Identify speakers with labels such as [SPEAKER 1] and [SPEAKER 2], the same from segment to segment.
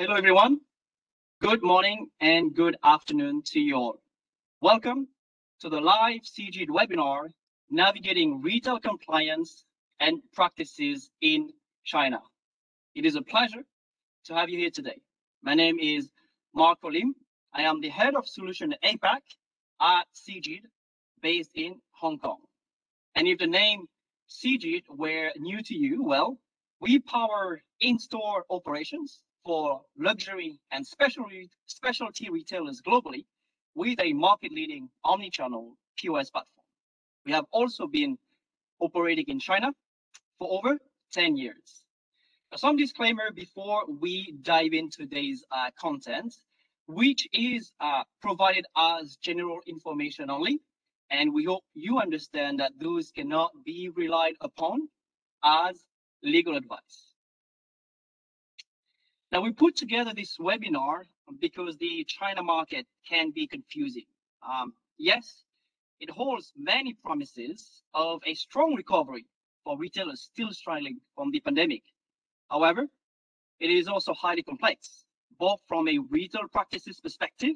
[SPEAKER 1] Hello, everyone. Good morning and good afternoon to you all. Welcome to the live Cegid webinar, Navigating Retail Compliance and Practices in China. It is a pleasure to have you here today. My name is Marco Lim. I am the head of solution APAC at Cegid, based in Hong Kong. And if the name Cegid were new to you, well, we power in-store operations for luxury and specialty retailers globally with a market-leading omni-channel POS platform. We have also been operating in China for over 10 years. Some disclaimer before we dive into today's content, which is provided as general information only, and we hope you understand that those cannot be relied upon as legal advice. Now, we put together this webinar because the China market can be confusing. Yes, it holds many promises of a strong recovery for retailers still struggling from the pandemic. However, it is also highly complex, both from a retail practices perspective,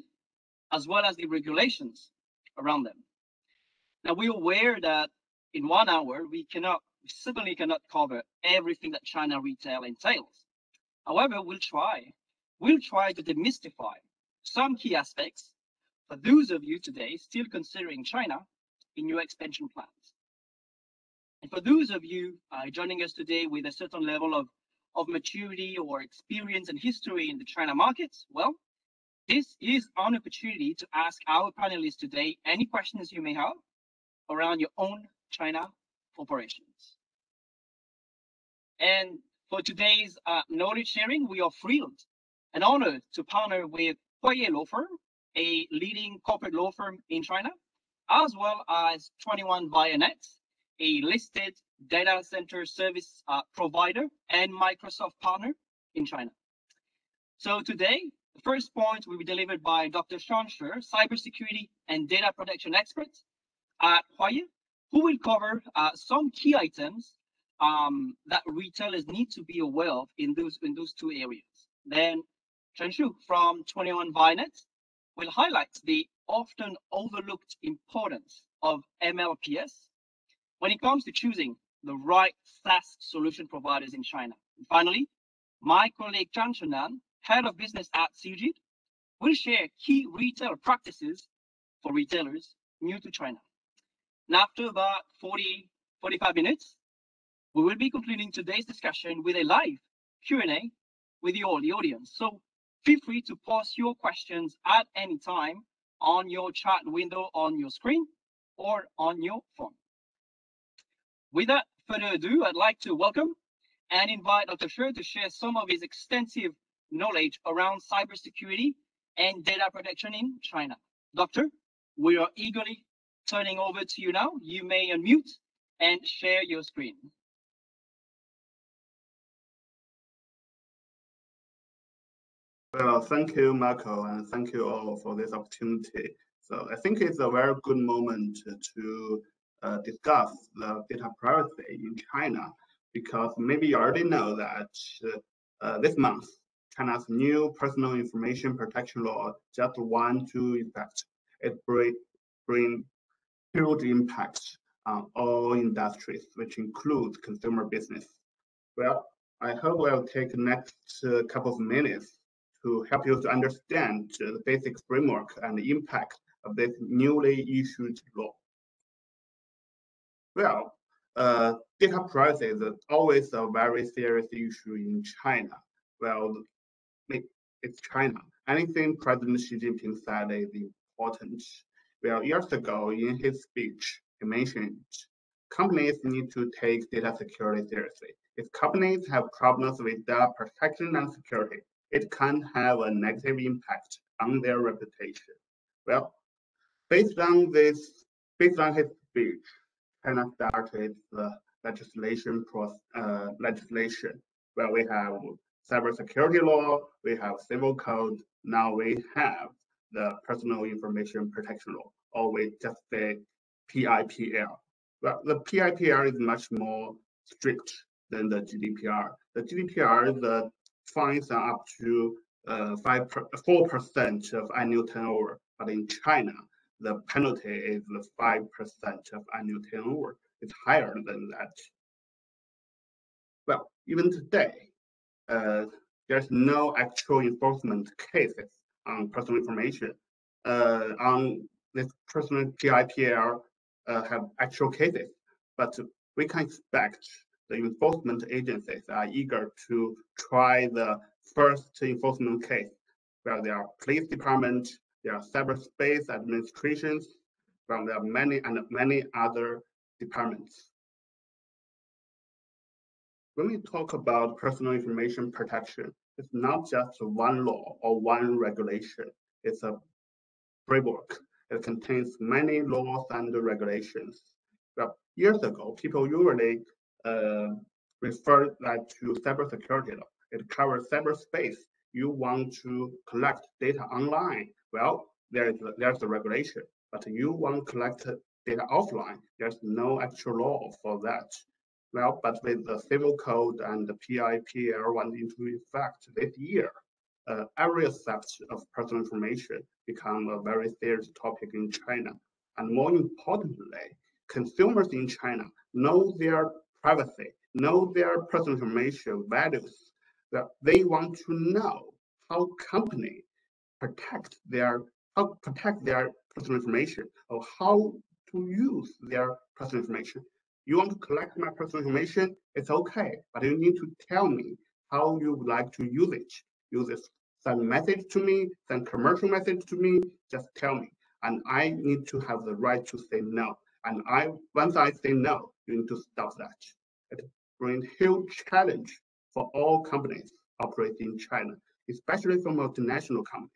[SPEAKER 1] as well as the regulations around them. Now, we're aware that in 1 hour, we certainly cannot cover everything that China retail entails. However, we'll try to demystify some key aspects for those of you today still considering China in your expansion plans. And for those of you joining us today with a certain level of maturity or experience and history in the China markets, well, this is an opportunity to ask our panelists today any questions you may have around your own China operations. And for today's knowledge sharing, we are thrilled and honored to partner with Huaye Law Firm, a leading corporate law firm in China, as well as 21 Vianet, a listed data center service provider and Microsoft partner in China. So today, the first point will be delivered by Dr. Sean Sher, cybersecurity and data protection expert at Huaye, who will cover some key items that retailers need to be aware of in those two areas. Then Chen Shu from 21 Vianet will highlight the often overlooked importance of MLPS when it comes to choosing the right SaaS solution providers in China. And finally, my colleague Chan Chunan, head of business at Cegid, will share key retail practices for retailers new to China. And after about 45 minutes, we will be concluding today's discussion with a live Q&A with you all, the audience. So feel free to post your questions at any time on your chat window on your screen or on your phone. Without further ado, I'd like to welcome and invite Dr. Sher to share some of his extensive knowledge around cybersecurity and data protection in China. Doctor, we are eagerly turning over to you now. You may unmute and share your screen.
[SPEAKER 2] Well, thank you, Marco, and thank you all for this opportunity. So I think it's a very good moment to discuss the data privacy in China, because maybe you already know that this month, China's new personal information protection law just went into effect. It brings huge impact on all industries, which includes consumer business. Well, I hope I'll take the next couple of minutes to help you to understand the basic framework and the impact of this newly issued law. Well, data privacy is always a very serious issue in China. Well, it's China. Anything President Xi Jinping said is important. Well, years ago in his speech, he mentioned companies need to take data security seriously. If companies have problems with data protection and security, it can have a negative impact on their reputation. Well, based on his speech, China started the legislation. Well, we have cybersecurity law, we have civil code, now we have the personal information protection law, or we just say PIPL. Well, the PIPL is much more strict than the GDPR. The GDPR, the fines are up to 4% of annual turnover, but in China, the penalty is 5% of annual turnover. It's higher than that. Well, even today, there's no actual enforcement cases on personal information. On this personal PIPL have actual cases, but we can expect the enforcement agencies are eager to try the first enforcement case, where there are police departments, there are cyberspace administrations, well, there are many other departments. When we talk about personal information protection, it's not just one law or one regulation. It's a framework. It contains many laws and regulations. Well, years ago, people usually refer that to cybersecurity law. It covers cyberspace. You want to collect data online. Well, there's a regulation, but you want to collect data offline. There's no actual law for that. Well, but with the civil code and the PIPL went into effect this year, every aspect of personal information become a very serious topic in China. And more importantly, consumers in China know their privacy, know their personal information values. That they want to know how companies protect their personal information, or how to use their personal information. You want to collect my personal information? It's okay, but you need to tell me how you would like to use it. Use it, send message to me, send commercial message to me, just tell me. And I need to have the right to say no. And once I say no, you need to stop that. It brings huge challenge for all companies operating in China, especially for multinational companies.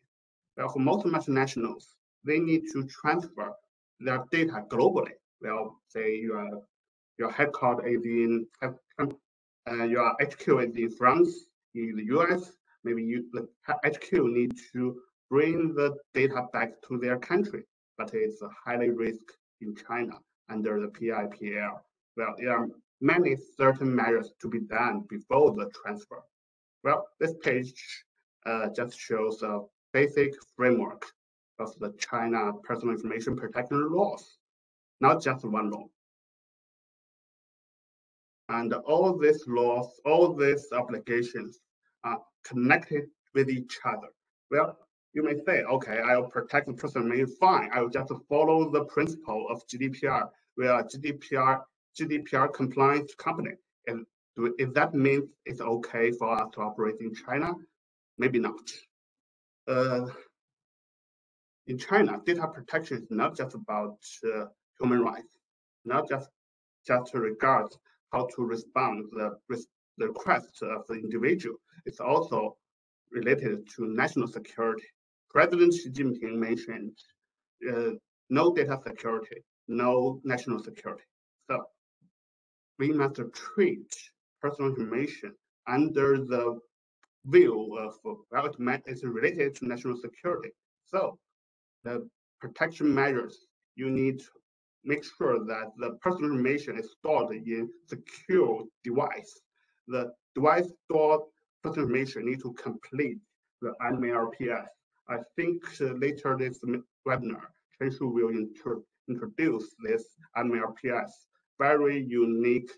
[SPEAKER 2] Well, for most multinationals, they need to transfer their data globally. Well, say your headquarters is in your HQ is in France, in the US. Maybe the HQ need to bring the data back to their country, but it's a highly risk in China under the PIPL. Well, there are many certain measures to be done before the transfer. Well, this page just shows a basic framework of the China personal information protection laws, not just one law. And all these laws, all these obligations are connected with each other. Well, you may say, okay, I'll protect the personal information, fine. I'll just follow the principle of GDPR. We are GDPR compliant company. And if that means it's okay for us to operate in China, maybe not. In China, data protection is not just about human rights, not just regards how to respond to the request of the individual. It's also related to national security. President Xi Jinping mentioned no data security, no national security. So we must treat personal information under the view of well, it's related to national security. So the protection measures, you need to make sure that the personal information is stored in secure device. The device stored personal information need to complete the MLPS. I think later this webinar, Chen Shu will introduce this MLPS, very unique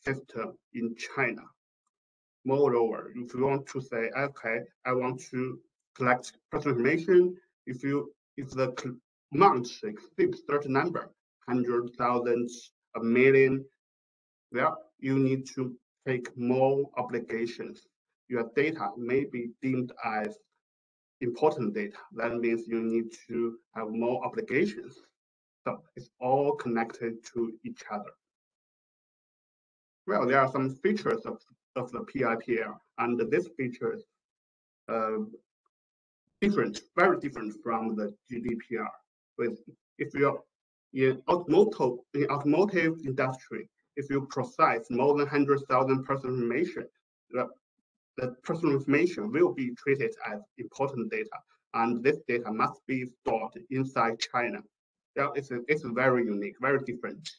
[SPEAKER 2] system in China. Moreover, if you want to say, okay, I want to collect personal information, if the amount exceeds certain number, 100,000, a million, well, you need to take more obligations. Your data may be deemed as important data. That means you need to have more obligations. So it's all connected to each other. Well, there are some features of the PIPL, and these features very different from the GDPR. With if you're in automotive industry, if you process more than 100,000 personal information, the personal information will be treated as important data, and this data must be stored inside China. Yeah, it's very unique, very different.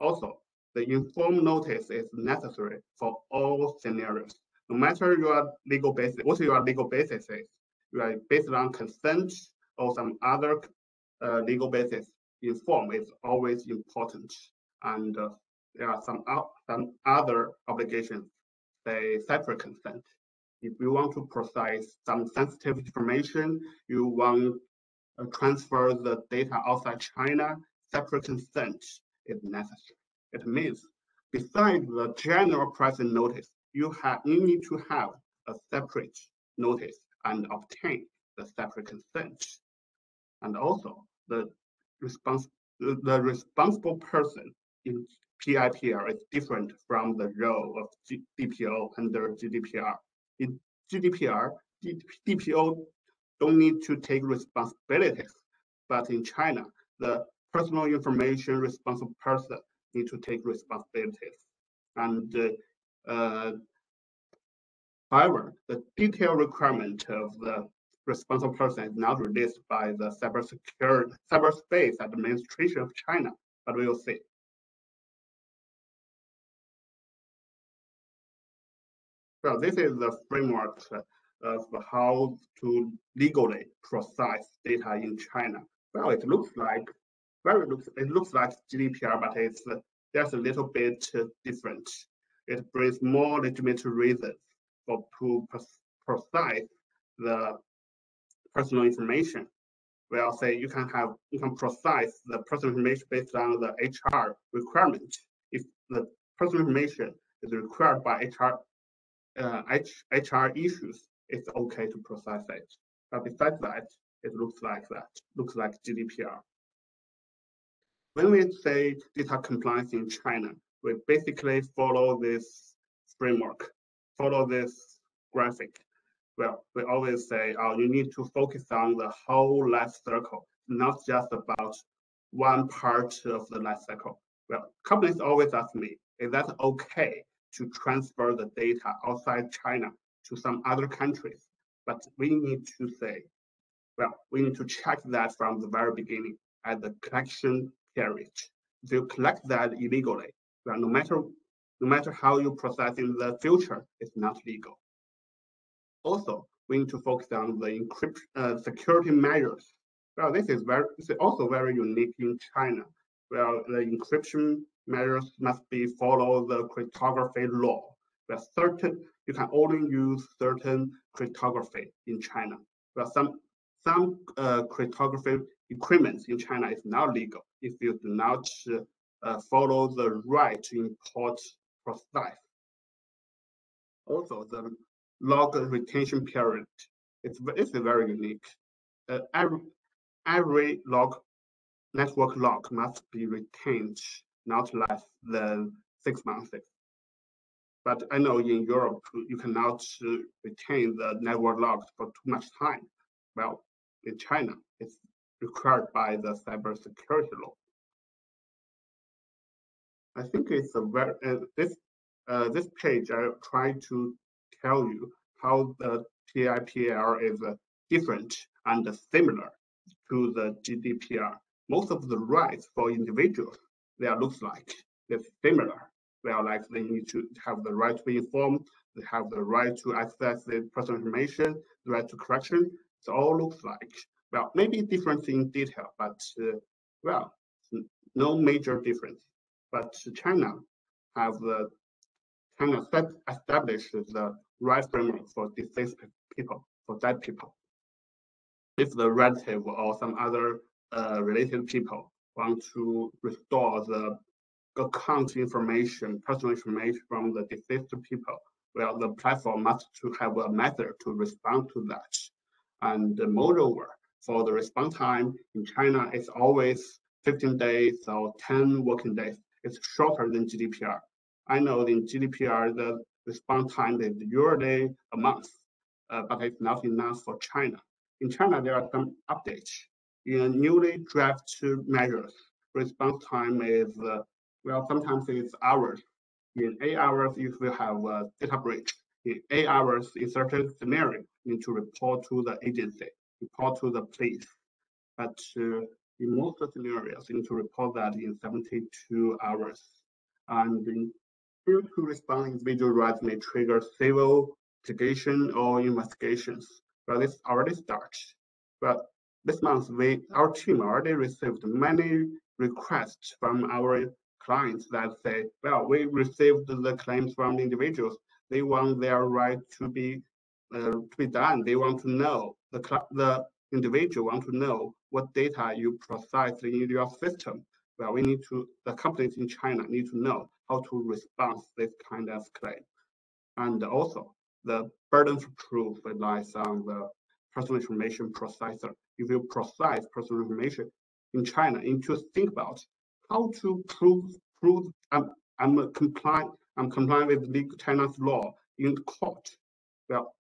[SPEAKER 2] Also, the informed notice is necessary for all scenarios. no matter your legal basis, what your legal basis is, right, based on consent or some other legal basis, inform is always important. And there are some other obligations, say separate consent. If you want to process some sensitive information, you want to transfer the data outside China, separate consent is necessary. It means besides the general present notice, you need to have a separate notice and obtain the separate consent. And also the responsible person in PIPR is different from the role of DPO under GDPR. In GDPR, DPO don't need to take responsibilities, but in China, the personal information responsible person need to take responsibilities. And however, the detailed requirement of the responsible person is not released by the Cyberspace Administration of China, but we will see. So this is the framework of how to legally process data in China. Well, it looks like GDPR, but it's there's a little bit different. It brings more legitimate reasons to process the personal information. Well, say you can process the personal information based on the HR requirement. If the personal information is required by HR issues, it's okay to process it. But besides that, it looks like GDPR. When we say data compliance in China, we basically follow this framework, follow this graphic. Well, we always say, you need to focus on the whole life cycle, not just about one part of the life cycle. Well, companies always ask me, is that okay to transfer the data outside China to some other countries? But we need to say, well, we need to check that from the very beginning at the collection period. If you collect that illegally, well, no matter how you process in the future, it's not legal. Also, we need to focus on the security measures. Well, this is also very unique in China. Well, the encryption measures must be follow the cryptography law. Well, you can only use certain cryptography in China. Well, some cryptography equipment in China is not legal if you do not follow the right to import process. Also, the log retention period it's very unique. Every network log must be retained not less than 6 months. But I know in Europe you cannot retain the network logs for too much time. Well, in China, it's required by the cybersecurity law. I think it's a very this page I try to tell you how the PIPL is different and similar to the GDPR. Most of the rights for individuals, looks like they're similar. Well, like they need to have the right to be informed, they have the right to access the personal information, the right to correction. It all looks like, well, maybe different in detail, but well, no major difference. But China established the right framework for deceased people, for dead people. If the relative or some other related people want to restore the account information, personal information from the deceased people, well, the platform must to have a method to respond to that. And moreover, for the response time in China, it's always 15 days or 10 working days. It's shorter than GDPR. I know in GDPR, the response time is usually a month, but it's not enough for China. In China, there are some updates. In newly drafted measures, response time is, well, sometimes it's hours. In 8 hours, if you have a data breach, in 8 hours, in certain scenario, you need to report to the agency, report to the police. But in most scenarios, you need to report that in 72 hours. And failure to respond individual rights may trigger civil litigation or investigations. Well, this already starts. But this month, our team already received many requests from our clients that say, well, we received the claims from individuals. They want their right to be done. They want to know the individual want to know what data you process in your system. Well, the companies in China need to know how to respond this kind of claim. And also, the burden of proof relies on the personal information processor. If you process personal information in China, you need to think about how to prove I'm complying with China's law in court. Well,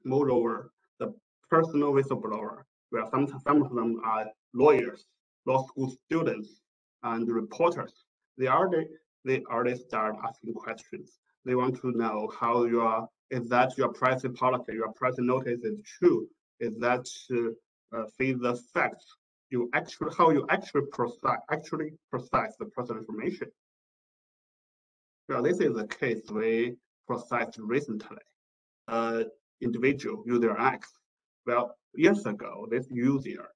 [SPEAKER 2] moreover, the personal whistleblower, where some of them are lawyers, law school students, and reporters. They already start asking questions. They want to know is that your privacy policy, your privacy notice is true? Is that see the facts? How you actually process the personal information? Well, this is a case we processed recently. Individual user X. Well, years ago, this user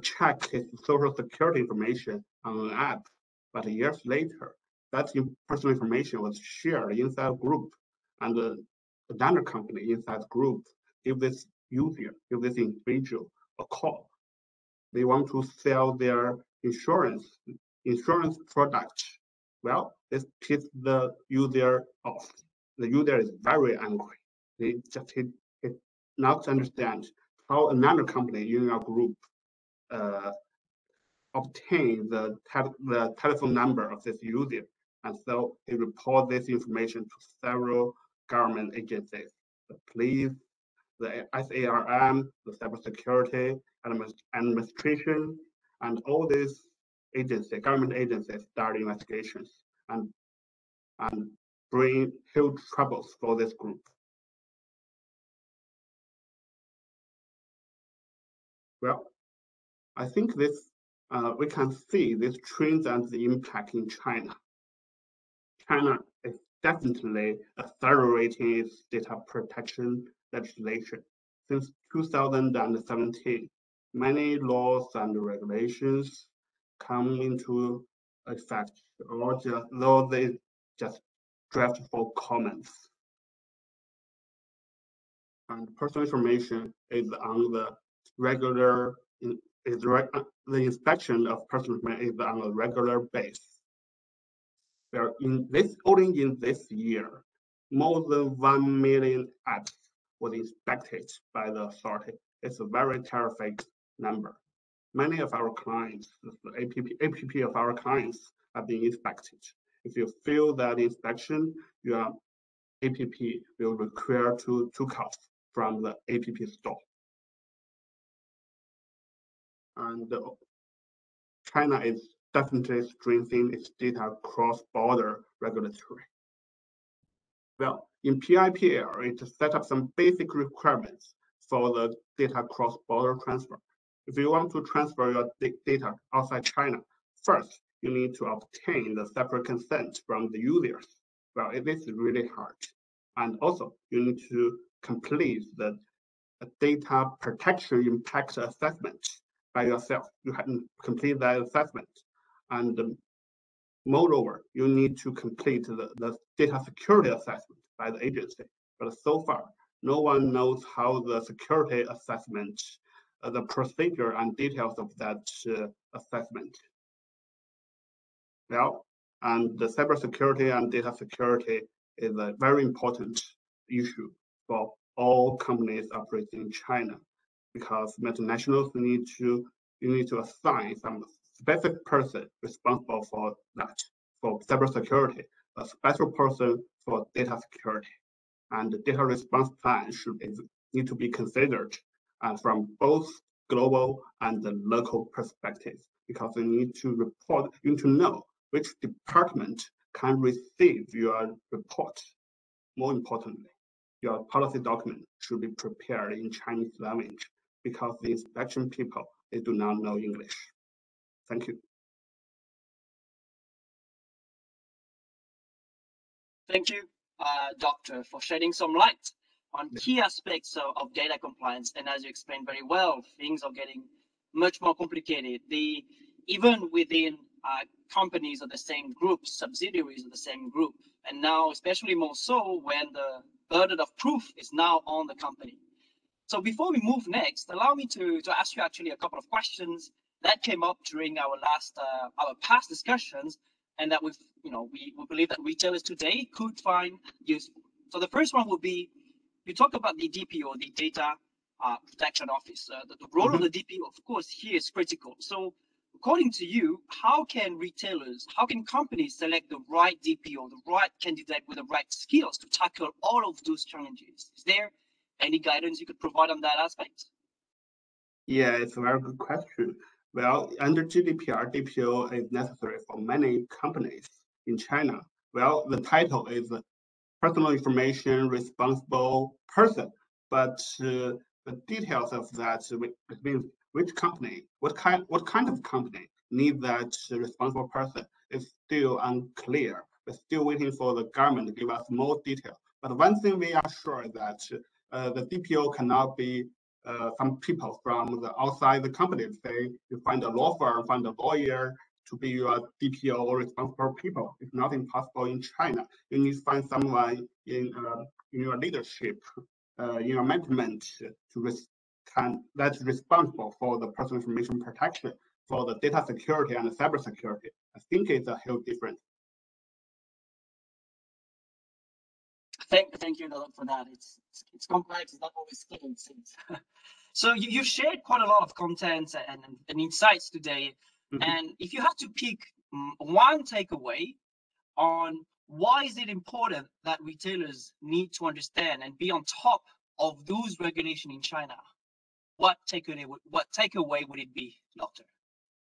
[SPEAKER 2] checked his social security information on an app, but years later, that personal information was shared inside a group, and another company inside the group give this individual a call. They want to sell their insurance product. Well, this pissed the user off. The user is very angry. They just not understand how another company in our group uh, obtain the telephone number of this user. And so he report this information to several government agencies, the police, the SARM, the cybersecurity administration, and all these government agencies start investigations and bring huge troubles for this group. Well, I think we can see this trend and the impact in China. China is definitely accelerating its data protection legislation. Since 2017, many laws and regulations come into effect, though they just draft for comments. And personal information is on the regular the inspection of personal information is on a regular basis. Where only in this year, more than 1 million apps was inspected by the authority. It's a very terrific number. Many of our clients, the app of our clients, are being inspected. If you fail that inspection, your app will require two costs from the app store. And China is definitely strengthening its data cross-border regulatory. Well, in PIPL, it set up some basic requirements for the data cross-border transfer. If you want to transfer your data outside China, first, you need to obtain the separate consent from the users. Well, it is really hard. And also, you need to complete the data protection impact assessment by yourself. You have to complete that assessment. And moreover, you need to complete the data security assessment by the agency. But so far, no one knows how the security assessment, the procedure and details of that assessment. Well, and the cybersecurity and data security is a very important issue for all companies operating in China, because multinationals need to assign some specific person responsible for that, for cybersecurity, a special person for data security, and the data response plan need to be considered from both global and the local perspectives, because you need to know which department can receive your report. More importantly, your policy document should be prepared in Chinese language, because the inspection people, they do not know English. Thank you.
[SPEAKER 1] Thank you, Doctor, for shedding some light on key aspects of data compliance. And as you explained very well, things are getting much more complicated. Even within companies of the same group, subsidiaries of the same group, and now especially more so when the burden of proof is now on the company. So before we move next, allow me to ask you actually a couple of questions that came up during our past discussions, and that we believe that retailers today could find useful. So the first one would be, you talk about the DPO, the Data Protection Officer. The role of the DPO, of course, here is critical. So according to you, how can companies select the right DPO, the right candidate with the right skills to tackle all of those challenges? Is there any guidance you could provide on that aspect?
[SPEAKER 2] Yeah, it's a very good question. Well, under GDPR, DPO is necessary for many companies in China. Well, the title is personal information responsible person, but the details of that, it means which company, what kind of company needs that responsible person is still unclear. We're still waiting for the government to give us more detail. But one thing we are sure that the DPO cannot be some people from the outside the company. Say you find a law firm, find a lawyer to be your DPO or responsible people. It's not impossible in China. You need to find someone in your leadership, in your management that's responsible for the personal information protection, for the data security and the cyber security. I think it's a huge difference.
[SPEAKER 1] Thank you, Donald, for that. It's complex. It's not always clear, it seems. So you shared quite a lot of content and insights today. And if you had to pick one takeaway on why is it important that retailers need to understand and be on top of those regulations in China, what takeaway would it be, Doctor?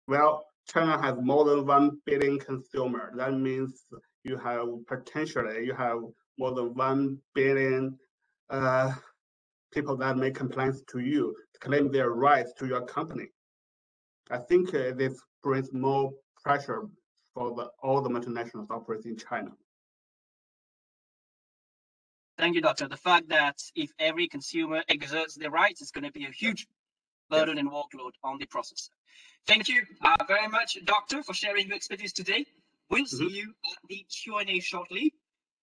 [SPEAKER 2] Well, China has more than 1 billion consumers. That means you have more than 1 billion people that make complaints to you, to claim their rights to your company. I think this brings more pressure for all the multinationals operating in China.
[SPEAKER 1] Thank you, Doctor. The fact that if every consumer exerts their rights, it's going to be a huge burden and workload on the processor. Thank you very much, Doctor, for sharing your expertise today. We'll see you at the Q&A shortly.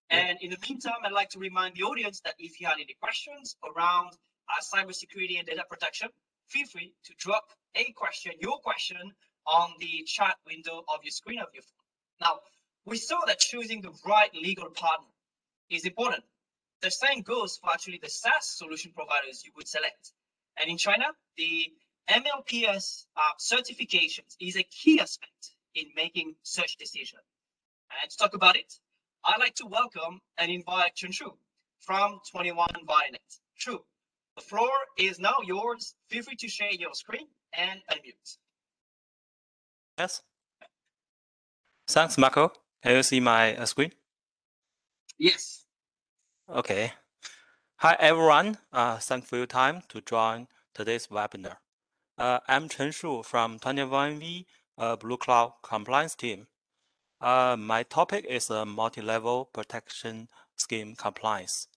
[SPEAKER 1] And in the meantime, I'd like to remind the audience that if you had any questions around cybersecurity and data protection, feel free to drop your question on the chat window of your screen of your phone. Now, we saw that choosing the right legal partner is important. The same goes for actually the SaaS solution providers you would select. And in China, the MLPS certifications is a key aspect in making such decisions. And to talk about it, I'd like to welcome and invite Chen Shu from 21 Vianet. Shu, the floor is now yours. Feel free to share your screen and unmute.
[SPEAKER 3] Yes. Thanks, Marco. Can you see my screen?
[SPEAKER 1] Yes.
[SPEAKER 3] Okay. Hi, everyone. Thanks for your time to join today's webinar. I'm Chen Shu from 21V Blue Cloud Compliance Team. My topic is multi-level protection scheme compliance.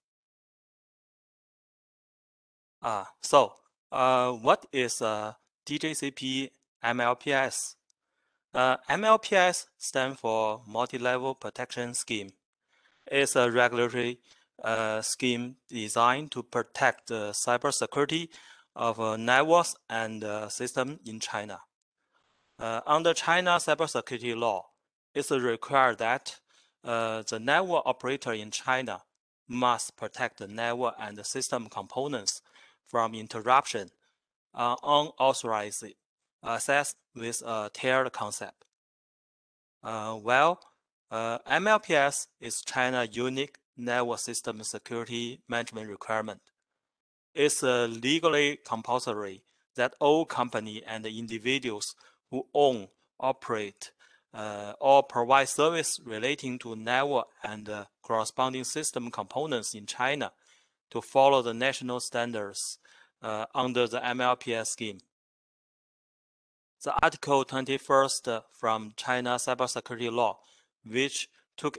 [SPEAKER 3] What is DJCP MLPS? MLPS stands for Multi-Level Protection Scheme. It's a regulatory scheme designed to protect the cybersecurity of networks and systems in China. Under China cybersecurity law, it's required that the network operator in China must protect the network and the system components from interruption, unauthorized access with a tiered concept. MLPS is China's unique network system security management requirement. It's legally compulsory that all companies and individuals who own, operate, or provide service relating to network and corresponding system components in China to follow the national standards under the MLPS scheme. The Article 21st from China Cybersecurity Law, which took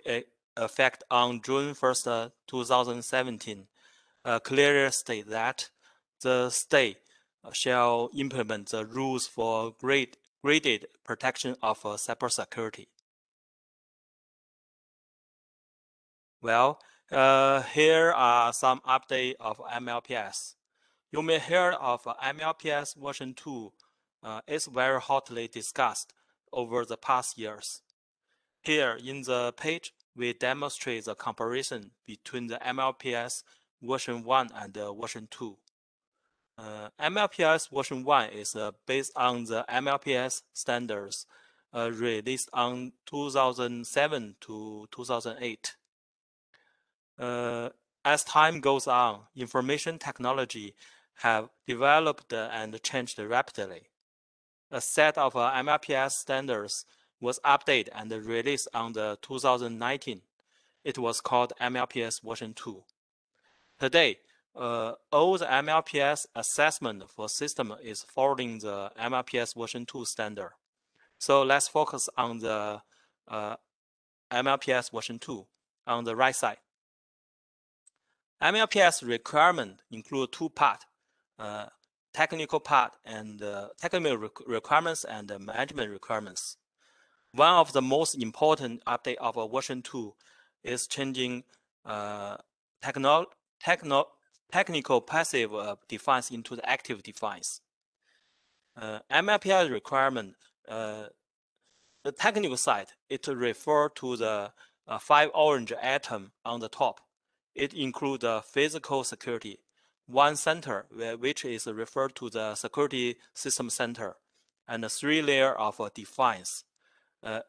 [SPEAKER 3] effect on June 1st, 2017, clearly state that the state shall implement the rules for graded protection of cybersecurity. Well, here are some updates of MLPS. You may hear of MLPS version 2. It's very hotly discussed over the past years. Here in the page, we demonstrate the comparison between the MLPS version 1 and version 2. MLPS version 1 is based on the MLPS standards released on 2007 to 2008. As time goes on, information technology have developed and changed rapidly. A set of MLPS standards was updated and released on the 2019. It was called MLPS version 2. Today, all the MLPS assessment for system is following the MLPS version 2 standard. So let's focus on the MLPS version 2 on the right side. MLPS requirement include two parts, technical part and technical requirements and management requirements. One of the most important update of version 2 is changing technical passive defense into the active defense. MLPS requirement, the technical side, it refers to the 5 orange items on the top. It includes physical security, one center, which is referred to the security system center, and 3 layers of defense.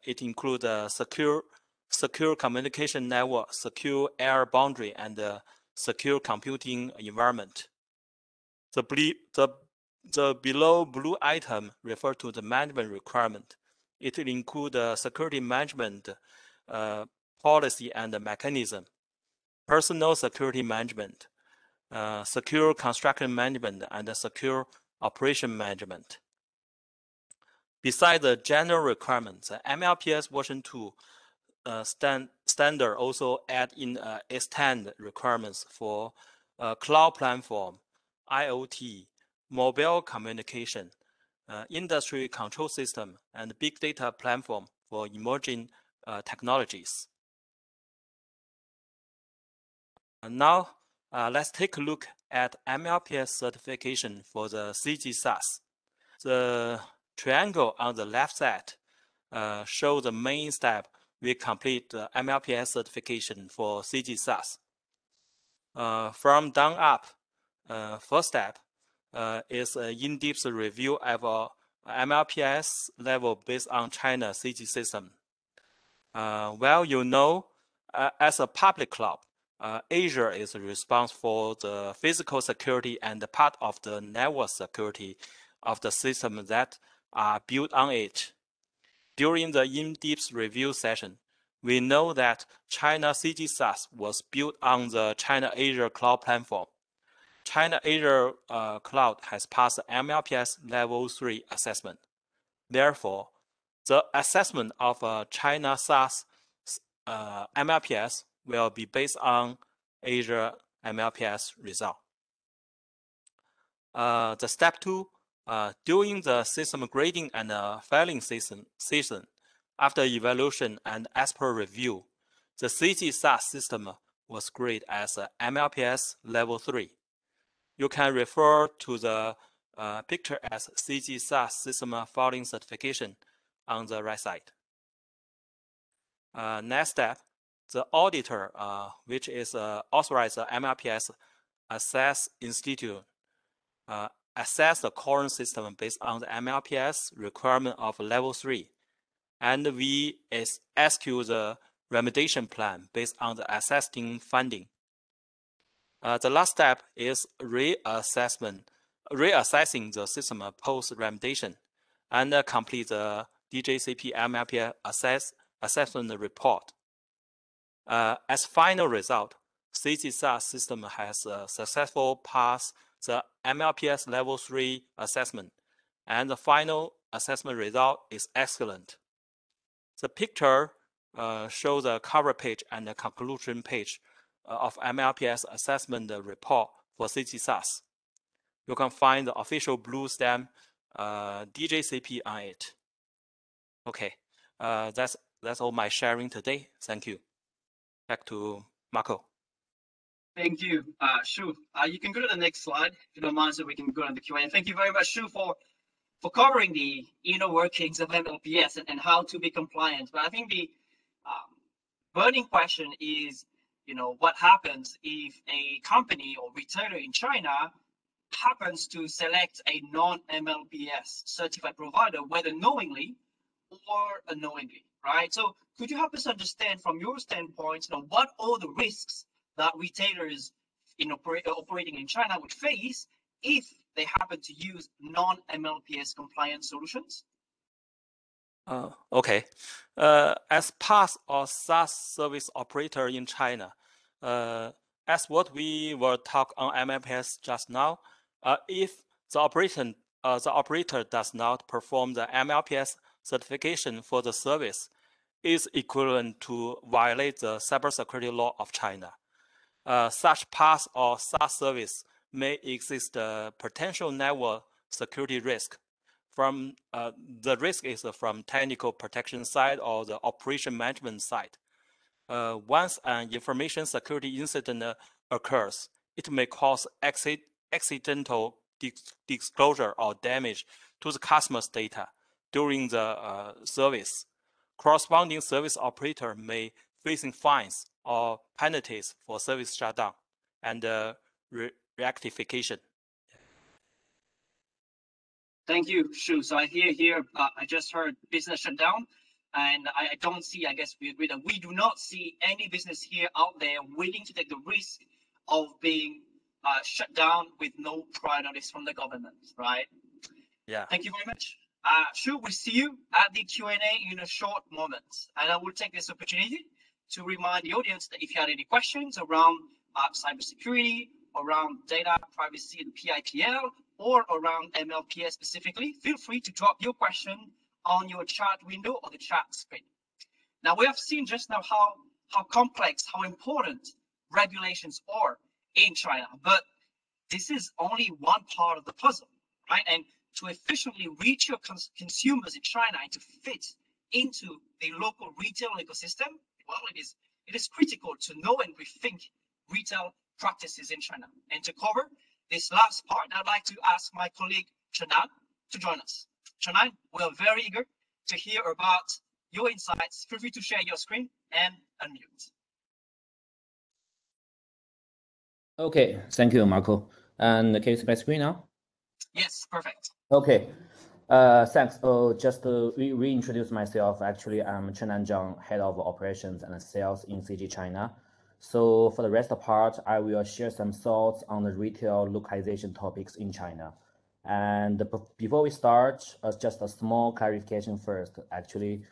[SPEAKER 3] It includes secure communication network, secure air boundary, and secure computing environment. The below blue item refer to the management requirement. It includes security management policy and mechanism, personal security management, secure construction management, and secure operation management. Besides the general requirements, the MLPS version 2 standard also add in extend requirements for cloud platform, IoT, mobile communication, industry control system, and big data platform for emerging technologies. Now, let's take a look at MLPS certification for the Cegid SaaS. The triangle on the left side shows the main step we complete the MLPS certification for Cegid SaaS. From down up, first step is an in-depth review of MLPS level based on China Cegid system. Well, you know, as a public cloud, Azure is responsible for the physical security and part of the network security of the system that are built on it. During the in-depth review session, we know that China Cegid SaaS was built on the China Azure Cloud Platform. China Azure Cloud has passed the MLPS Level 3 assessment. Therefore, the assessment of China SaaS MLPS will be based on Azure MLPS result. The step 2, during the system grading and filing season, after evaluation and as per review, the Cegid SaaS system was graded as MLPS Level 3. You can refer to the picture as Cegid SaaS system filing certification on the right side. Next step, the auditor, which is authorized MLPS Assess Institute, assess the current system based on the MLPS requirement of Level 3, and we execute the remediation plan based on the assessing finding. The last step is reassessing the system post-remediation, and complete the DJCP MLPS assessment report. As final result, Cegid SaaS system has successfully passed the MLPS Level 3 assessment, and the final assessment result is excellent. The picture show the cover page and the conclusion page of MLPS assessment report for Cegid SaaS. You can find the official blue stamp DJCP on it. Okay, that's all my sharing today. Thank you. Back to Marco.
[SPEAKER 1] Thank you, Shu. You can go to the next slide if you don't mind, so we can go to the Q&A. Thank you very much, Shu, for covering the inner workings of MLPS and how to be compliant. But I think the burning question is, what happens if a company or retailer in China happens to select a non-MLPS certified provider, whether knowingly or unknowingly, right? So could you help us understand from your standpoint, what are the risks that retailers operating in China would face if they happen to use non-MLPS compliant solutions?
[SPEAKER 3] Okay. As PaaS or SaaS service operator in China, as what we will talk on MLPS just now, if the operator does not perform the MLPS certification for the service, is equivalent to violate the cybersecurity law of China. Such PaaS or SaaS service may exist a potential network security risk. From the risk is from technical protection side or the operation management side. Once an information security incident occurs, it may cause accidental disclosure or damage to the customer's data during the service. Corresponding service operator may facing fines or penalties for service shutdown and rectification.
[SPEAKER 1] Thank you, Shu. So I hear here, I just heard business shutdown, and I don't see, I guess we do not see any business here out there willing to take the risk of being shut down with no prior notice from the government, right?
[SPEAKER 3] Yeah.
[SPEAKER 1] Thank you very much. Shu, we'll see you at the Q&A in a short moment. And I will take this opportunity to remind the audience that if you had any questions around cybersecurity, around data privacy and PIPL, or around MLPS specifically, feel free to drop your question on your chat window or the chat screen. Now, we have seen just now how complex, how important regulations are in China, but this is only one part of the puzzle, right? And to efficiently reach your consumers in China and to fit into the local retail ecosystem, well, it is critical to know and rethink retail practices in China. And to cover this last part, I'd like to ask my colleague Chenan to join us. Chenan, we are very eager to hear about your insights. Feel free to share your screen and unmute.
[SPEAKER 4] Okay, thank you, Marco. And can you see my screen now?
[SPEAKER 1] Yes, perfect.
[SPEAKER 4] Okay, thanks. Just to reintroduce myself, actually, I'm Chenan Zhang, Head of Operations and Sales in Cegid China. So for the rest of the part, I will share some thoughts on the retail localization topics in China. And before we start, just a small clarification first. Actually,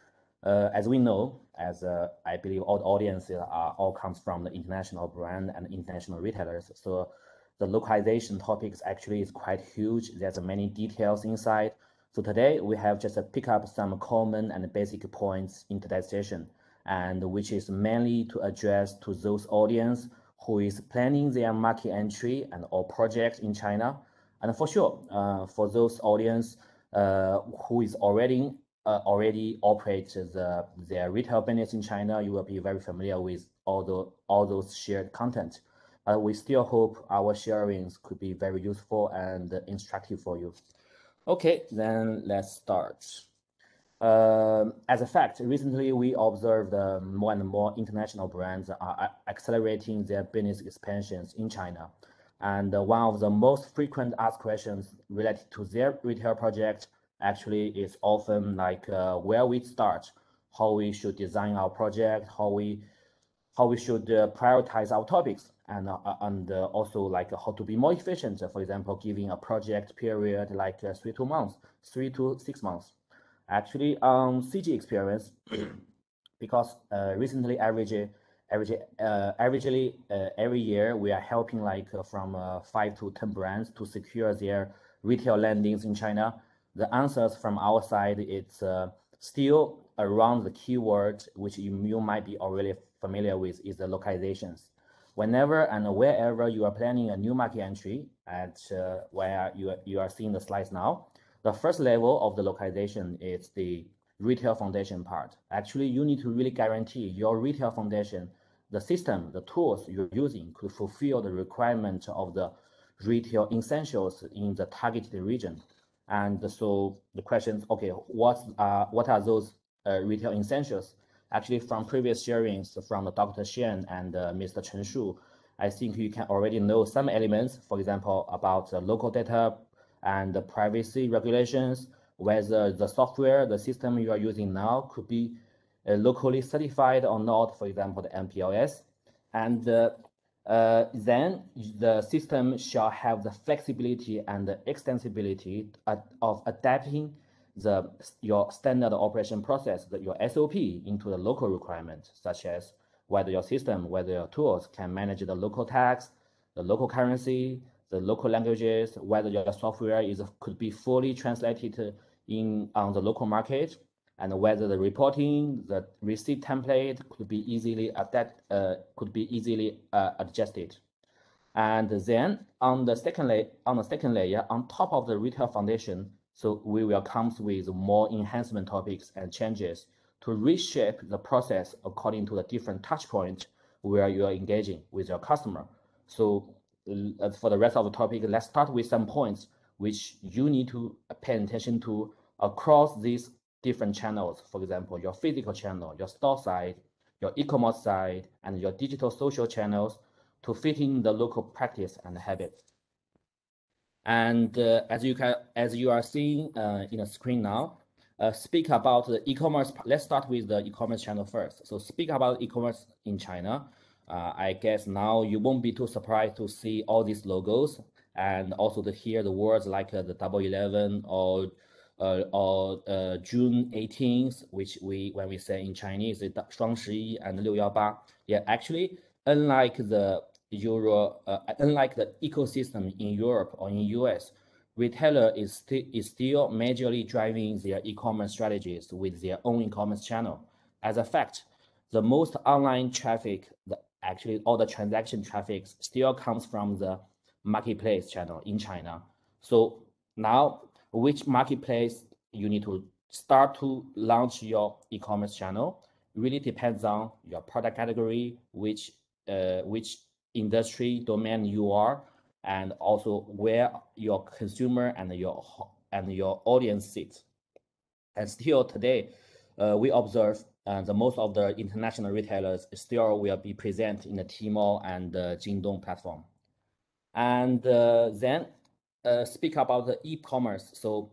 [SPEAKER 4] as we know, I believe all the audiences all comes from the international brand and international retailers. So the localization topics actually is quite huge. There's many details inside. So today we have just pick up some common and basic points in today's session, and which is mainly to address to those audience who is planning their market entry and or projects in China. And for sure, for those audience who is already operate their retail business in China, you will be very familiar with all those shared content. We still hope our sharings could be very useful and instructive for you. Okay, then let's start. As a fact, recently we observed more and more international brands are accelerating their business expansions in China. And one of the most frequent asked questions related to their retail project actually is often like where we start, how we should design our project, how we should prioritize our topics, and also like how to be more efficient. For example, giving a project period like 3 to 6 months. Actually, CG experience, because recently averagely every year we are helping like from 5 to 10 brands to secure their retail landings in China. The answers from our side, it's still around the keyword, which you might be already familiar with, is the localizations. Whenever and wherever you are planning a new market entry, at where you are seeing the slides now, the first level of the localization is the retail foundation part. Actually, you need to really guarantee your retail foundation, the system, the tools you're using could fulfill the requirement of the retail essentials in the targeted region. And so the question is, okay, what are those retail essentials? Actually, from previous sharings from Dr. Xian and Mr. Chen Shu, I think you can already know some elements, for example, about local data and the privacy regulations, whether the software, the system you are using now could be locally certified or not, for example, the MPLS. And then the system shall have the flexibility and the extensibility of adapting your standard operation process, your SOP, into the local requirements, such as whether your system, whether your tools can manage the local tax, the local currency, the local languages, whether your software could be fully translated on the local market, and whether the reporting, the receipt template could be easily adjusted. And then on the second layer, on top of the retail foundation, so we will come with more enhancement topics and changes to reshape the process according to the different touch points where you are engaging with your customer. So for the rest of the topic, let's start with some points which you need to pay attention to across these different channels. For example, your physical channel, your store side, your e-commerce side, and your digital social channels to fit in the local practice and habits. And as you are seeing in the screen now, speak about the e-commerce. Let's start with the e-commerce channel first. So speak about e-commerce in China. I guess now you won't be too surprised to see all these logos and also to hear the words like the Double 11 or June 18th, which when we say in Chinese, 双十一 and 618. Yeah, actually, unlike the ecosystem in Europe or in US, retailer is still majorly driving their e-commerce strategies with their own e-commerce channel. As a fact, the most online traffic, actually all the transaction traffic still comes from the marketplace channel in China. So now, which marketplace you need to start to launch your e-commerce channel really depends on your product category, which industry domain you are, and also where your consumer and your audience sits. And still today, we observe the most of the international retailers still will be present in the Tmall and the Jingdong platform. And then speak about the e-commerce. So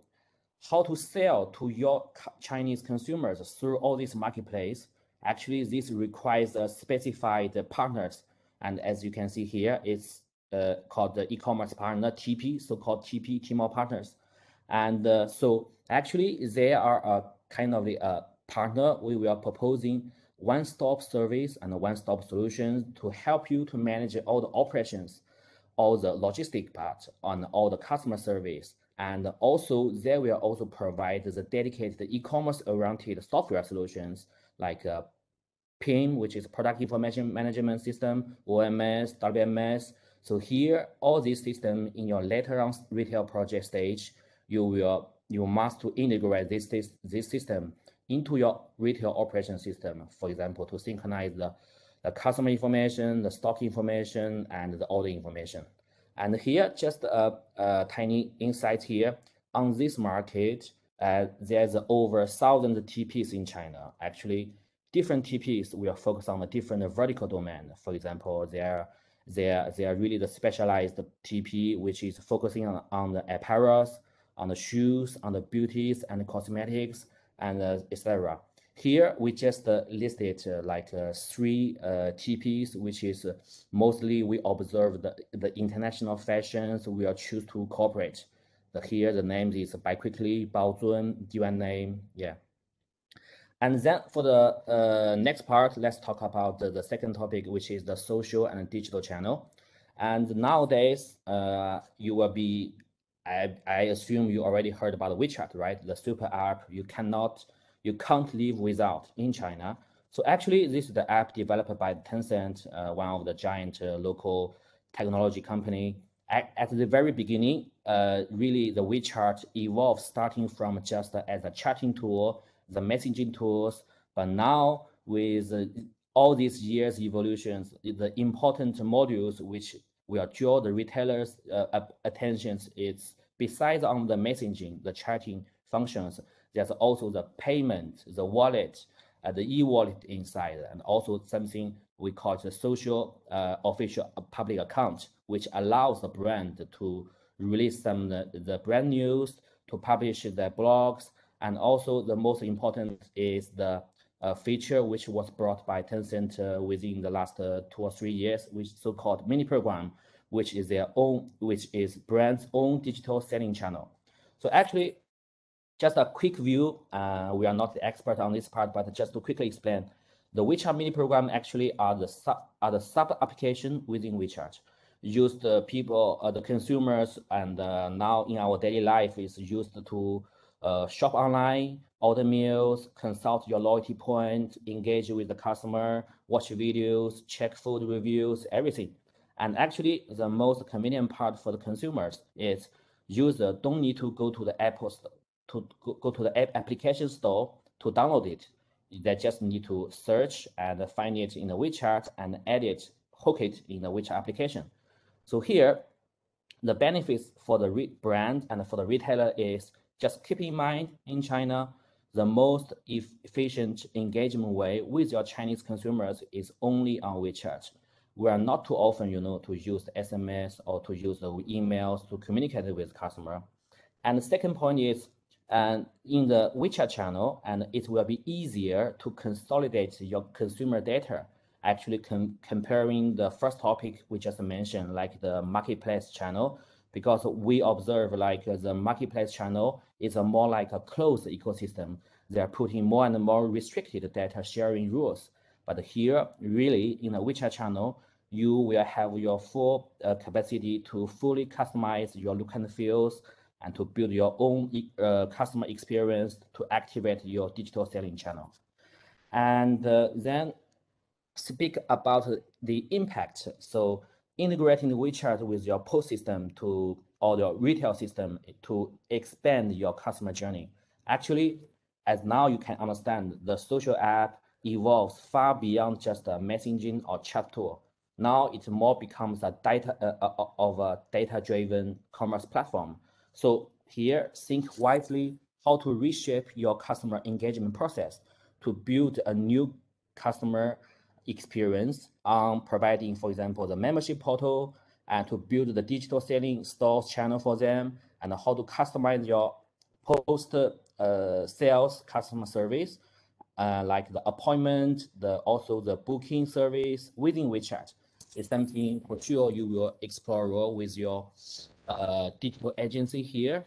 [SPEAKER 4] how to sell to your Chinese consumers through all these marketplace. Actually, this requires specified partners. And as you can see here, it's called the e-commerce partner, TP, so-called TP, Tmall partners. And so actually, they are a kind of a partner. We are proposing one-stop service and a one-stop solution to help you to manage all the operations, all the logistic part, on all the customer service. And also, they will also provide the dedicated e-commerce oriented software solutions like PIM, which is Product Information Management System, OMS, WMS. So here, all these systems in your later on retail project stage, you must to integrate this system into your retail operation system. For example, to synchronize the customer information, the stock information, and the order information. And here, just a tiny insight here. On this market, there's over 1,000 TPs in China. Actually, different TPs will focus on a different vertical domain. For example, they are really the specialized TP, which is focusing on the apparels, on the shoes, on the beauties and cosmetics, and etc. Here, we just listed like 3 TPs, which is mostly we observe the international fashions we will choose to cooperate. Here, the name is Buy Quickly, Baozun, Diwan Name, yeah. And then for the next part, let's talk about the second topic, which is the social and digital channel. And nowadays, you will be, I assume you already heard about WeChat, right? The super app. You you can't live without in China. So actually, this is the app developed by Tencent, one of the giant local technology company. At the very beginning, really the WeChat evolved starting from just as a chatting tool, the messaging tools, but now with all these years evolutions, the important modules which will draw the retailers' attentions is besides on the messaging, the chatting functions, there's also the payment, the wallet, the e-wallet inside, and also something we call the social official public account, which allows the brand to release some the brand news, to publish their blogs, and also the most important is the feature which was brought by Tencent within the last 2 or 3 years, which is so-called mini program, which is their own, which is brand's own digital selling channel. So actually, just a quick view. We are not the expert on this part, but just to quickly explain, the WeChat mini program actually are the sub application within WeChat. Used people, the consumers, and now in our daily life is used to shop online, order meals, consult your loyalty point, engage with the customer, watch videos, check food reviews, everything. And actually, the most convenient part for the consumers is user don't need to go to the Apple Store, to go to the application store to download it. They just need to search and find it in the WeChat and add it, hook it in the WeChat application. So here, the benefits for the brand and for the retailer is just keep in mind in China, the most efficient engagement way with your Chinese consumers is only on WeChat. We are not too often, to use SMS or to use the emails to communicate with customer. And the second point is, in the WeChat channel, and it will be easier to consolidate your consumer data. Actually, comparing the first topic we just mentioned, like the marketplace channel, because we observe like the marketplace channel is more like a closed ecosystem. They are putting more and more restricted data sharing rules. But here, really, in the WeChat channel, you will have your full capacity to fully customize your look and feels and to build your own customer experience to activate your digital selling channel. And then speak about the impact. So integrating WeChat with your POS system or your retail system to expand your customer journey. Actually, as now you can understand, the social app evolves far beyond just a messaging or chat tool. Now it more becomes a data-driven commerce platform. So here, think wisely how to reshape your customer engagement process to build a new customer experience on providing, for example, the membership portal, and to build the digital selling stores channel for them, and how to customize your post sales customer service, like the appointment, also the booking service within WeChat. It's something for sure you will explore with your digital agency here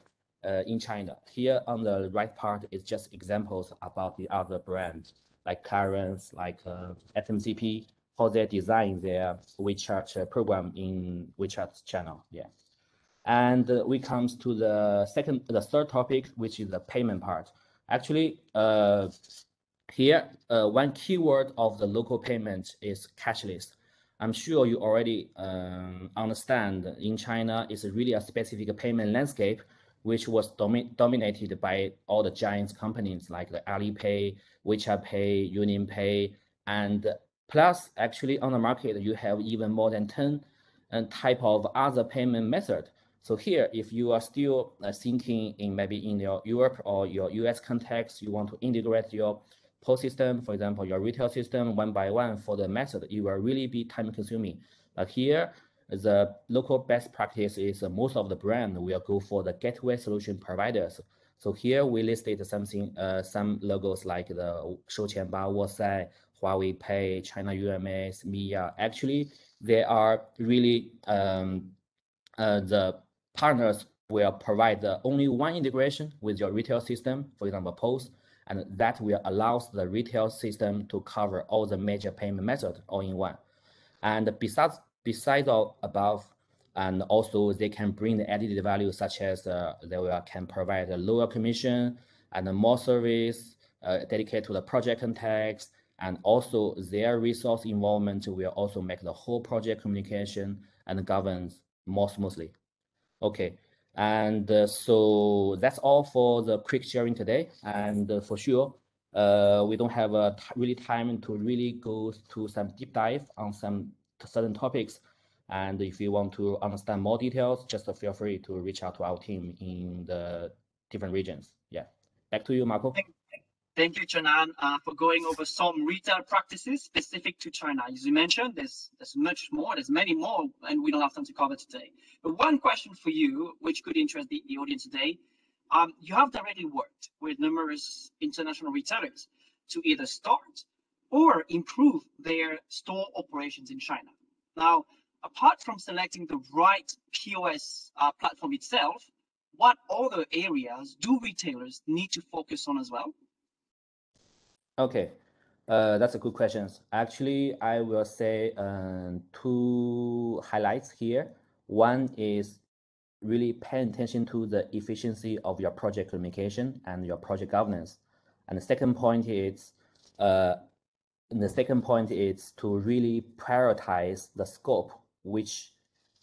[SPEAKER 4] in China. Here on the right part is just examples about the other brands like Clarence, like FMCP, how they design their WeChat program in WeChat channel. Yeah. And we comes to the third topic, which is the payment part. Actually, here, one keyword of the local payment is cashless. I'm sure you already understand in China is really a specific payment landscape, which was dominated by all the giant companies like the Alipay, WeChat Pay, Union Pay, and plus actually on the market, you have even more than 10 type of other payment method. So here, if you are still thinking in maybe in your Europe or your US context, you want to integrate your POS system, for example, your retail system one by one for the method, it will really be time consuming. But here, the local best practice is most of the brand will go for the gateway solution providers. So here we listed something, some logos like the 收钱吧, Wasai, Huawei Pay, China UMS, Mia. Actually, they are really the partners will provide only one integration with your retail system, for example, POS, and that will allow the retail system to cover all the major payment methods all in one. And besides all above, and also they can bring the added value such as they can provide a lower commission and more service dedicated to the project context, and also their resource involvement will also make the whole project communication and governance more smoothly. Okay, and so that's all for the quick sharing today. And for sure, we don't have really time to really go to some deep dive on some certain topics. And if you want to understand more details, just feel free to reach out to our team in the different regions. Yeah, back to you, Marco.
[SPEAKER 1] Thank you, Chenan, for going over some retail practices specific to China. As you mentioned, there's much more, there's many more, and we don't have time to cover today. But one question for you, which could interest the audience today, you have directly worked with numerous international retailers to either start or improve their store operations in China. Now, apart from selecting the right POS platform itself, what other areas do retailers need to focus on as well?
[SPEAKER 4] Okay, that's a good question. Actually, I will say two highlights here. One is really paying attention to the efficiency of your project communication and your project governance. And the second point is to really prioritize the scope, which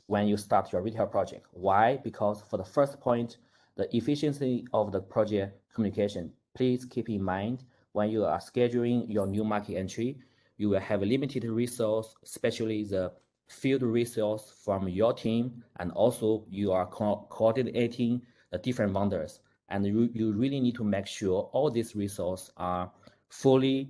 [SPEAKER 4] when you start your retail project. Why? Because for the first point, the efficiency of the project communication, please keep in mind when you are scheduling your new market entry, you will have a limited resource, especially the field resource from your team, and also you are coordinating the different vendors. And you really need to make sure all these resources are fully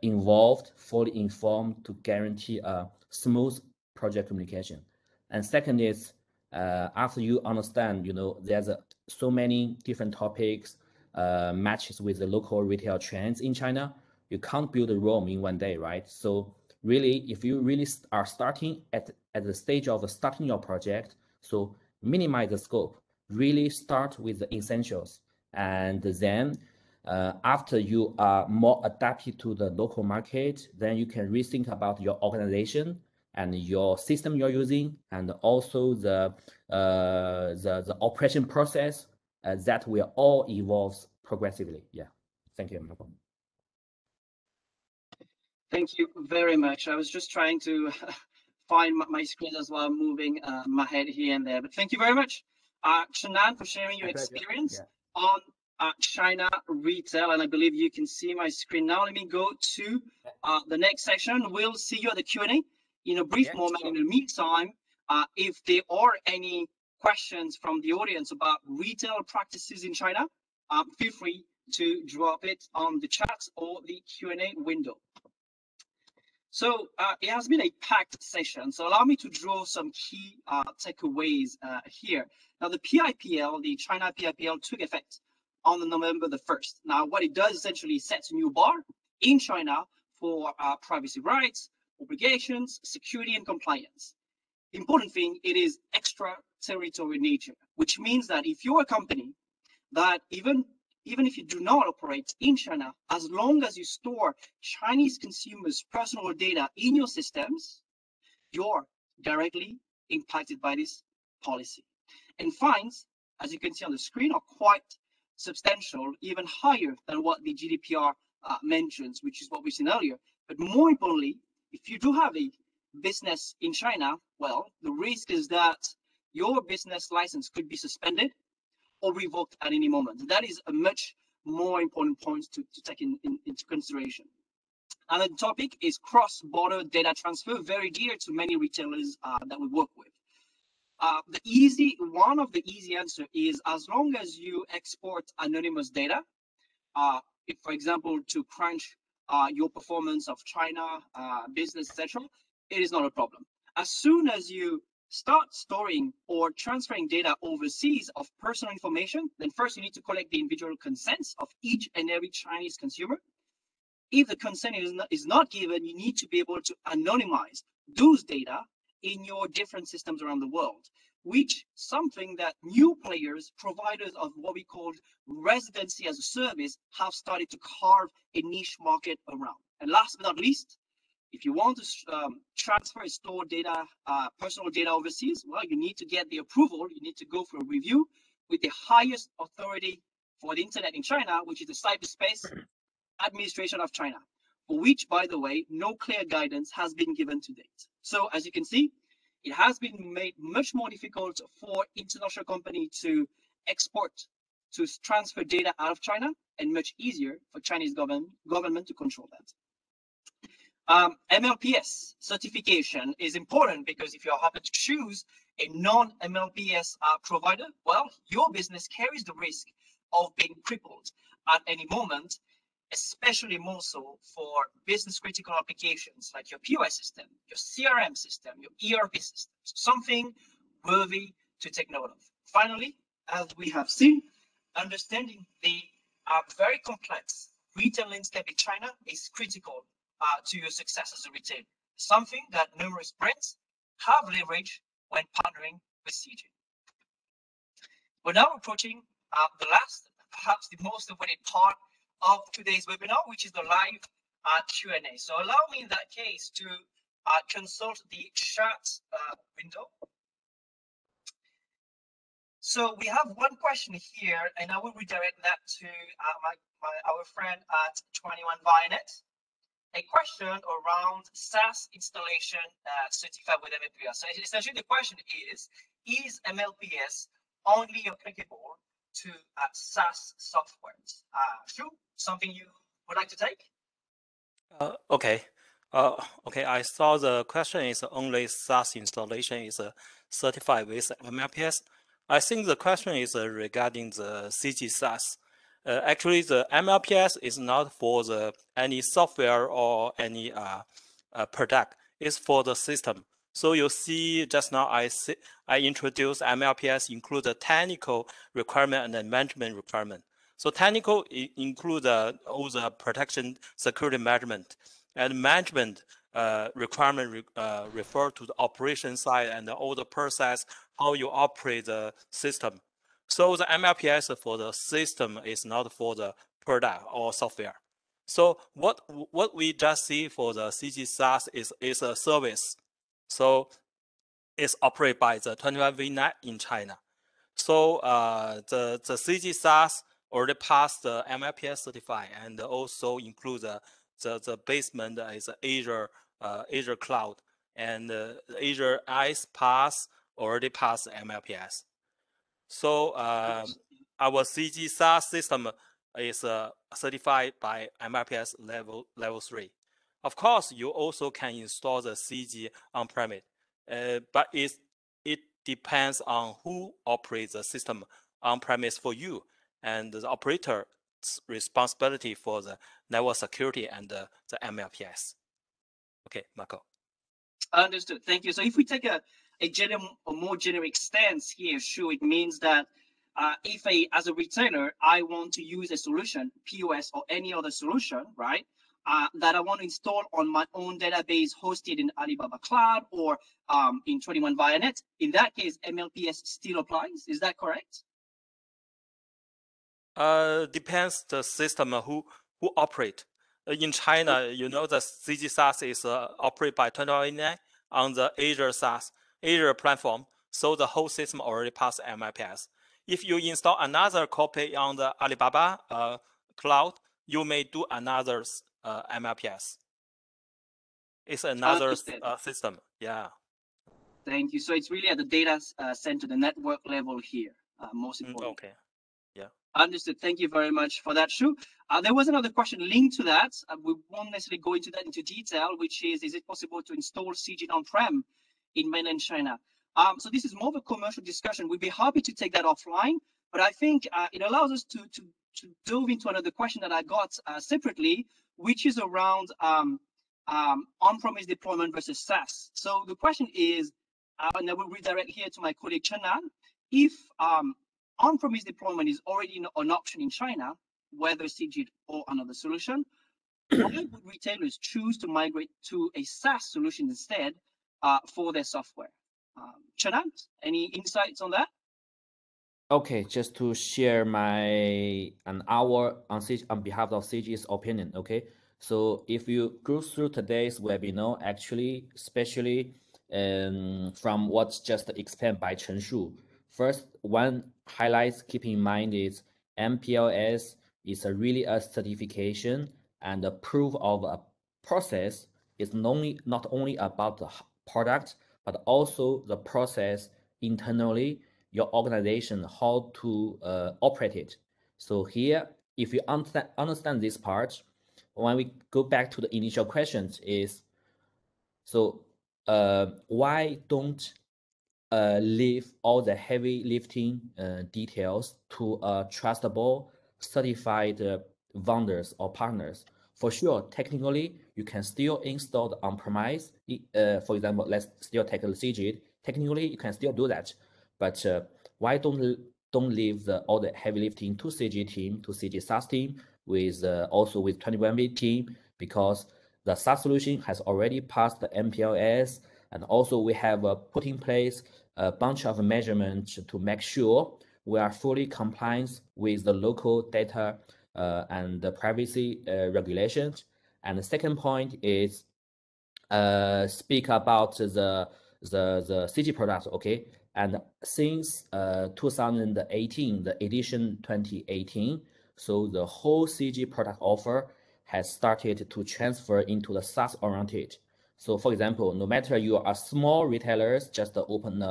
[SPEAKER 4] involved, fully informed to guarantee a smooth project communication. And second is, after you understand, there's so many different topics, matches with the local retail trends in China, you can't build a Rome in one day, right? So really, if you really are starting at the stage of starting your project, so minimize the scope, really start with the essentials. And then after you are more adapted to the local market, then you can rethink about your organization and your system you're using, and also the operation process that will all evolve progressively. Yeah, thank you, Marco.
[SPEAKER 1] Thank you very much. I was just trying to find my screen as well, moving my head here and there. But thank you very much, Chenan, for sharing your experience on China retail. And I believe you can see my screen now. Let me go to the next section. We'll see you at the Q&A in a brief moment. Sure. In the meantime, if there are any questions from the audience about retail practices in China, feel free to drop it on the chat or the Q&A window. So it has been a packed session, so allow me to draw some key takeaways here. Now, the PIPL, the China PIPL, took effect on November the 1st. Now, what it does essentially sets a new bar in China for privacy rights, obligations, security, and compliance. The important thing, it is extraterritorial nature, which means that if you're a company that even if you do not operate in China, as long as you store Chinese consumers' personal data in your systems, you're directly impacted by this policy. And fines, as you can see on the screen, are quite substantial, even higher than what the GDPR mentions, which is what we've seen earlier. But more importantly, if you do have a business in China, well, the risk is that your business license could be suspended or revoked at any moment. That is a much more important point to take into consideration. Another topic is cross-border data transfer, very dear to many retailers that we work with. One of the easy answer is, as long as you export anonymous data, if, for example, to crunch your performance of China business, etc., it is not a problem. As soon as you start storing or transferring data overseas of personal information, then first you need to collect the individual consents of each and every Chinese consumer. If the consent is not given, you need to be able to anonymize those data in your different systems around the world, which something that new players, providers of what we call residency as a service, have started to carve a niche market around. And last but not least, if you want to transfer and store data, personal data overseas, well, you need to get the approval. You need to go for a review with the highest authority for the internet in China, which is the cyberspace Administration of China, for which, by the way, no clear guidance has been given to date. So as you can see, it has been made much more difficult for international companies to export, to transfer data out of China, and much easier for Chinese government to control that. MLPS certification is important because if you happen to choose a non-MLPS provider, well, your business carries the risk of being crippled at any moment, especially more so for business critical applications like your POS system, your CRM system, your ERP system, something worthy to take note of. Finally, as we have seen, understanding the very complex retail landscape in China is critical to your success as a retailer, something that numerous brands have leveraged when partnering with Cegid. We're now approaching the last, perhaps the most awaited part of today's webinar, which is the live Q&A. So allow me in that case to consult the chat window. So we have one question here, and I will redirect that to our friend at 21 Vianet. A question around SaaS installation certified with MLPS. So essentially the question is MLPS only applicable to SaaS softwares? Shu, something you would like to take?
[SPEAKER 3] Okay. Okay, I saw the question is only SaaS installation is certified with MLPS. I think the question is regarding the Cegid SaaS. Actually, the MLPS is not for the any software or any product. It's for the system. So you see, just now I introduced MLPS include the technical requirement and the management requirement. So technical include all the protection, security management, and management requirement refer to the operation side and all the process, how you operate the system. So the MLPS for the system is not for the product or software. So what we just see for the Cegid SaaS is a service. So it's operated by the 21VNet in China. So the Cegid SaaS already passed the MLPS certified and also include the basement is Azure Cloud, and Azure IaaS already passed MLPS. So our Cegid SaaS system is certified by MLPS level 3. Of course, you also can install the Cegid on-premise, but it depends on who operates the system on-premise for you, and the operator's responsibility for the network security and the MLPS. Okay, Marco.
[SPEAKER 1] Understood. Thank you. So if we take a more generic stance here, sure, it means that if as a retailer, I want to use a solution, POS or any other solution, right, that I want to install on my own database hosted in Alibaba Cloud or in 21 Vianet, in that case, MLPS still applies. Is that correct?
[SPEAKER 3] Depends the system who operate. In China, you know, the Cegid SaaS is operated by 21VNet on the Azure platform. So the whole system already passed MLPS. If you install another copy on the Alibaba cloud, you may do another MLPS. It's another system. Yeah.
[SPEAKER 1] Thank you. So it's really at the data center, the network level here, most important.
[SPEAKER 3] Okay. Yeah.
[SPEAKER 1] Understood. Thank you very much for that, Shu. There was another question linked to that. We won't necessarily go into that into detail, which is it possible to install Cegid on-prem in mainland China? So this is more of a commercial discussion. We'd be happy to take that offline, but I think it allows us to delve into another question that I got separately, which is around on-premise deployment versus SaaS. So the question is, and I will redirect here to my colleague Chenan, if on-premise deployment is already an option in China, whether Cegid or another solution, why would retailers choose to migrate to a SaaS solution instead for their software? Chenan, any insights on that?
[SPEAKER 4] Okay, just to share my on behalf of Cegid's opinion. Okay, so if you go through today's webinar, actually, especially from what's just explained by Chen Shu, first one highlights keep in mind is MPLS is really a certification and the proof of a process is not only about the product, but also the process internally, your organization, how to operate it. So here, if you understand this part, when we go back to the initial questions is, so why don't leave all the heavy lifting details to trustable, certified vendors or partners? For sure, technically, you can still install the on-premise. For example, let's still take the Cegid. Technically, you can still do that, but why don't leave all the heavy lifting to Cegid team, to Cegid SaaS team, with also with 21-bit team, because the SaaS solution has already passed the MPLS, and also we have put in place a bunch of measurements to make sure we are fully compliant with the local data and the privacy regulations. And the second point is speak about the CG product, okay? And since 2018, the edition 2018, so the whole CG product offer has started to transfer into the SaaS oriented. So for example, no matter you are a small retailers, just open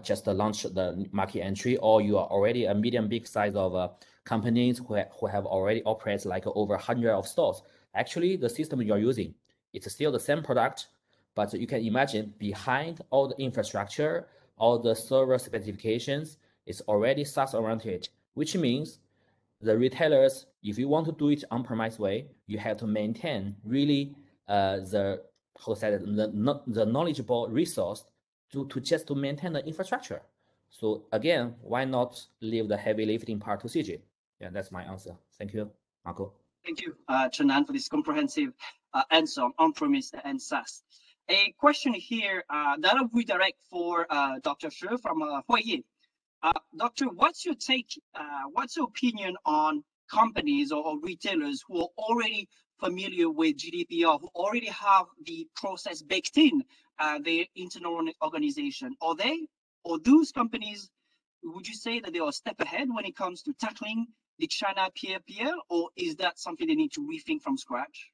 [SPEAKER 4] just launch the market entry, or you are already a medium big size of companies who have already operated like over 100 of stores. Actually, the system you are using, it's still the same product, but you can imagine behind all the infrastructure, all the server specifications, it's already SaaS oriented, which means the retailers, if you want to do it on-premise way, you have to maintain really the knowledgeable resource to just to maintain the infrastructure. So again, why not leave the heavy lifting part to Cegid? Yeah, that's my answer. Thank you, Marco.
[SPEAKER 1] Thank you, Chenan, for this comprehensive answer on on-premise and SaaS. A question here that I'll redirect for Dr. Shi from Huayi. Doctor, what's your take? What's your opinion on companies or retailers who are already familiar with GDPR, who already have the process baked in their internal organization? Are they, or those companies, would you say that they are a step ahead when it comes to tackling the China peer-peer, or is that something they need to rethink from scratch?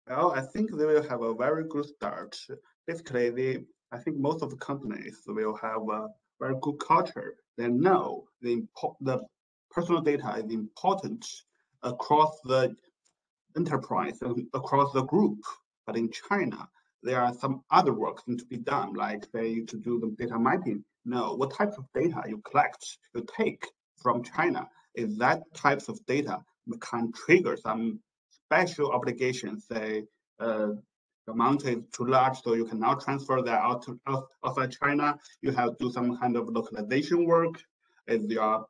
[SPEAKER 2] Well, I think they will have a very good start. Basically, I think most of the companies will have a very good culture. They know the personal data is important across the enterprise and across the group. But in China, there are some other work need to be done, like say to do the data mapping. No, what types of data you collect, you take from China, is that types of data can trigger some special obligations, say the amount is too large, so you cannot transfer that outside China. You have to do some kind of localization work. Is your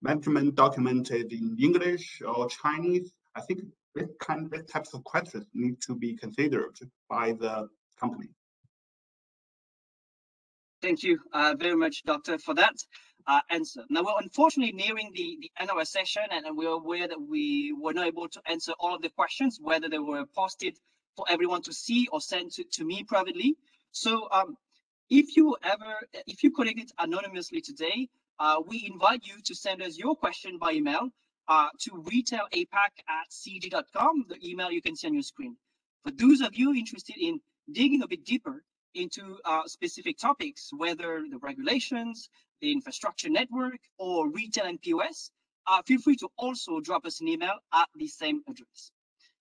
[SPEAKER 2] management documented in English or Chinese? I think this types of questions need to be considered by the company.
[SPEAKER 1] Thank you very much, Doctor, for that answer. Now, we're unfortunately nearing the end of our session, and we're aware that we were not able to answer all of the questions, whether they were posted for everyone to see or sent to me privately. So if you connected anonymously today, we invite you to send us your question by email to retailapac@cg.com, the email you can see on your screen. For those of you interested in digging a bit deeper into specific topics, whether the regulations, the infrastructure network, or retail and POS, feel free to also drop us an email at the same address.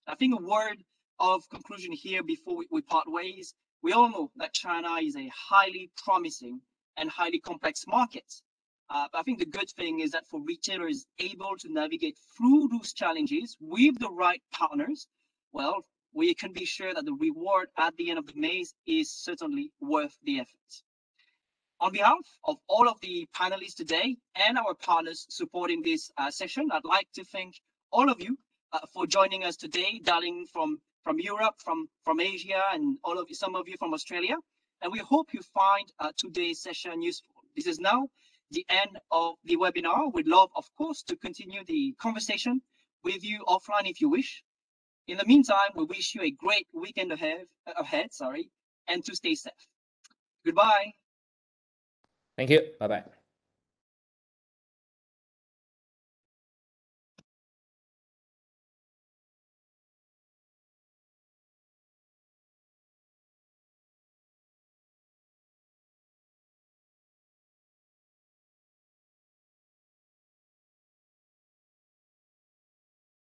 [SPEAKER 1] I think a word of conclusion here before we part ways. We all know that China is a highly promising and highly complex market. But I think the good thing is that for retailers able to navigate through those challenges with the right partners, well, we can be sure that the reward at the end of the maze is certainly worth the effort. On behalf of all of the panelists today and our partners supporting this session, I'd like to thank all of you for joining us today, dialing from Europe, from Asia, and some of you from Australia. And we hope you find today's session useful. This is now the end of the webinar. We'd love, of course, to continue the conversation with you offline if you wish. In the meantime, we wish you a great weekend ahead, and to stay safe. Goodbye.
[SPEAKER 4] Thank you. Bye-bye.